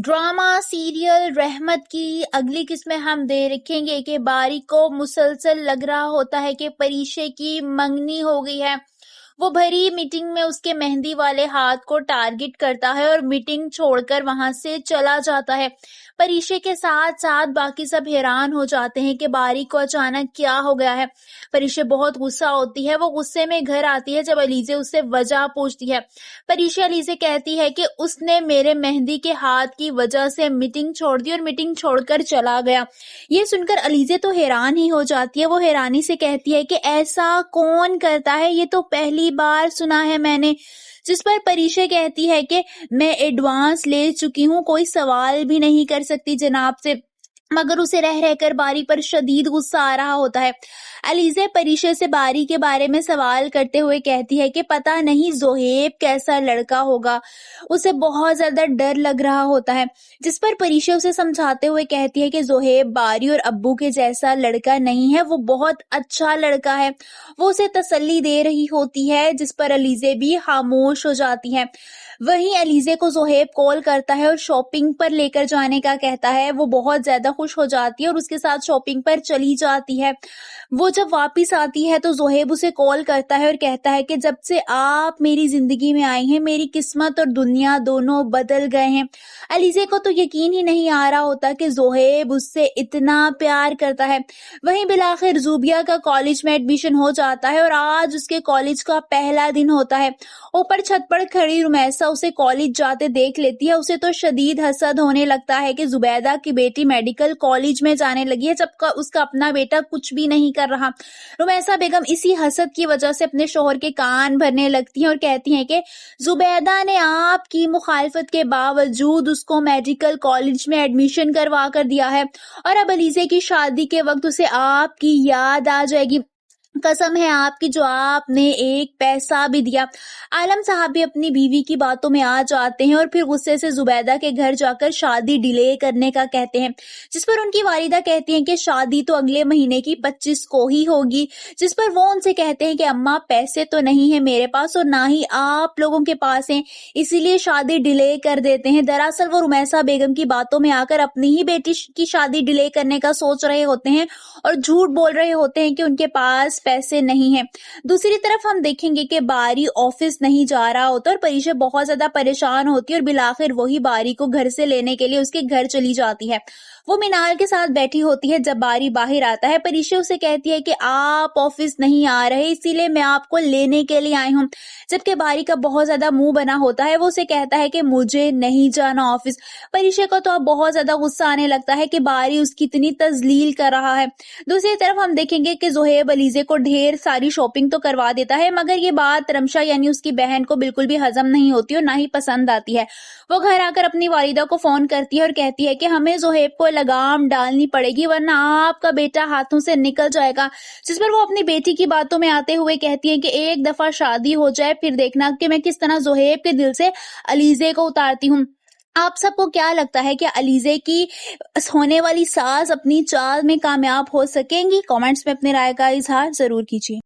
Drama serial رحمت کی اگلی قسمیں ہم دیکھیں گے کہ باری کو مسلسل لگ رہا ہوتا ہے کہ پریشے کی منگنی ہو گئی ہے۔ وہ بھری میٹنگ میں اس کے مہندی والے ہاتھ کو ٹارگٹ کرتا ہے اور میٹنگ چھوڑ کر وہاں سے چلا جاتا ہے۔ پریشے کے ساتھ ساتھ باقی سب حیران ہو جاتے ہیں کہ باری کو اچانک کیا ہو گیا ہے۔ پریشے بہت غصہ ہوتی ہے، وہ غصے میں گھر آتی ہے جب علیزے اس سے وجہ پوچھتی ہے۔ پریشا علیزے کہتی ہے کہ اس نے میرے مہندی کے ہاتھ کی وجہ سے میٹنگ چھوڑ دی اور میٹنگ چھوڑ کر چلا گیا۔ یہ سن کر علیزے تو حیران ہی ہو جاتی ہے، وہ حیرانی سے کہتی ہے کہ ایسا کون کرتا ہے، یہ تو پہلی بار سنا ہے میں نے۔ جس پر پریشا کہتی ہے کہ میں ایڈوانس لے چکی ہوں، کوئی سوال بھی نہیں کر سکتی جناب سے، مگر اسے رہ رہ کر باری پر شدید غصہ آ رہا ہوتا ہے۔ علیزے پریشا سے باری کے بارے میں سوال کرتے ہوئے کہتی ہے کہ پتہ نہیں زہیب کیسا لڑکا ہوگا، اسے بہت زیادہ ڈر لگ رہا ہوتا ہے۔ جس پر پریشا اسے سمجھاتے ہوئے کہتی ہے کہ زہیب باری اور ابو کے جیسا لڑکا نہیں ہے، وہ بہت اچھا لڑکا ہے۔ وہ اسے تسلی دے رہی ہوتی ہے، جس پر علیزے بھی خاموش ہو جاتی ہے۔ وہیں علیزے کو زہیب کال کرتا ہے اور شاپنگ پر لے کر جانے کا کہتا ہے۔ وہ بہت زیادہ خوش ہو جاتی ہے اور اس کے ساتھ شاپنگ پر چلی جاتی ہے۔ وہ جب واپس آتی ہے تو زہیب اسے کال کرتا ہے اور کہتا ہے کہ جب سے آپ میری زندگی میں آئی ہیں، میری قسمت اور دنیا دونوں بدل گئے ہیں۔ علیزے کو تو یقین ہی نہیں آ رہا ہوتا کہ زہیب اس سے اتنا پیار کرتا ہے۔ وہیں بالآخر زوبیہ کا کالج میں ایڈمیشن ہو جاتا ہے اور آج اس کے کالج کا پہلا دن ہوتا ہے۔ اوپر چھت پر کھڑی رمیسا اسے کالج جاتے دیکھ لیتی ہے۔ اسے تو شدید حسد ہونے لگتا ہے کہ زبیدہ کی بیٹی میڈیکل کالج میں جانے لگی ہے، جب اس کا اپنا بیٹا کچھ بھی نہیں کر رہا۔ رمیسا بیگم اسی حسد کی وجہ سے اپنے شوہر کے کان بھرنے لگتی ہیں اور کہتی ہیں کہ زبیدہ نے آپ کی مخالفت کے باوجود اس کو میڈیکل کالج میں ایڈمیشن کروا کر دیا ہے، اور اب علیزے کی شادی کے وقت اسے آپ کی یاد آ جائے گی۔ قسم ہے آپ کی جو آپ نے ایک پیسہ بھی دیا۔ عالم صاحب بھی اپنی بیوی کی باتوں میں آ جاتے ہیں اور پھر غصے سے زبیدہ کے گھر جا کر شادی ڈیلے کرنے کا کہتے ہیں، جس پر ان کی والدہ کہتی ہیں کہ شادی تو اگلے مہینے کی 25 کو ہی ہوگی۔ جس پر وہ ان سے کہتے ہیں کہ اماں پیسے تو نہیں ہیں میرے پاس اور نہ ہی آپ لوگوں کے پاس ہیں، اسی لیے شادی ڈیلے کر دیتے ہیں۔ دراصل وہ رمیسا بیگم کی باتوں میں آ کر اپنی ہی بیٹی کی شادی ڈیلے کرنے کا سوچ رہے ہوتے ہیں اور جھوٹ بول رہے ہوتے ہیں کہ ان کے پاس پیسے نہیں ہیں۔ دوسری طرف ہم دیکھیں گے کہ باری آفس نہیں جا رہا ہوتا اور پریشا بہت زیادہ پریشان ہوتی ہے اور بالآخر وہی باری کو گھر سے لینے کے لیے اس کے گھر چلی جاتی ہے۔ وہ مینال کے ساتھ بیٹھی ہوتی ہے جب باری باہر آتا ہے۔ پریشا اسے کہتی ہے کہ آپ آفس نہیں آ رہے، اسی لیے میں آپ کو لینے کے لیے آئی ہوں، جبکہ باری کا بہت زیادہ منہ بنا ہوتا ہے۔ وہ اسے کہتا ہے کہ مجھے نہیں جانا آفس۔ پریشا کو تو اب بہت زیادہ غصہ آنے لگتا ہے کہ باری اس کی اتنی تذلیل کر رہا ہے۔ دوسری طرف ہم دیکھیں گے کہ زہیب علیزے کو ڈھیر ساری شاپنگ تو کروا دیتا ہے، مگر یہ بات رمشا یعنی اس کی بہن کو بالکل بھی ہضم نہیں ہوتی اور نہ ہی پسند آتی ہے۔ وہ گھر آ کر اپنی والدہ کو فون کرتی ہے اور کہتی ہے کہ ہمیں زہیب کو لگام ڈالنی پڑے گی ورنہ آپ کا بیٹا ہاتھوں سے نکل جائے گا۔ جس پر وہ اپنی بیٹی کی باتوں میں آتے ہوئے کہتی ہے کہ ایک دفعہ شادی ہو جائے پھر دیکھنا کہ میں کس طرح زہیب کے دل سے علیزے کو اتارتی ہوں۔ آپ سب کو کیا لگتا ہے کہ علیزے کی ہونے والی ساس اپنی چال میں کامیاب ہو سکیں گی؟ کامنٹس میں اپنی رائے کا اظہار ضرور کیجیے۔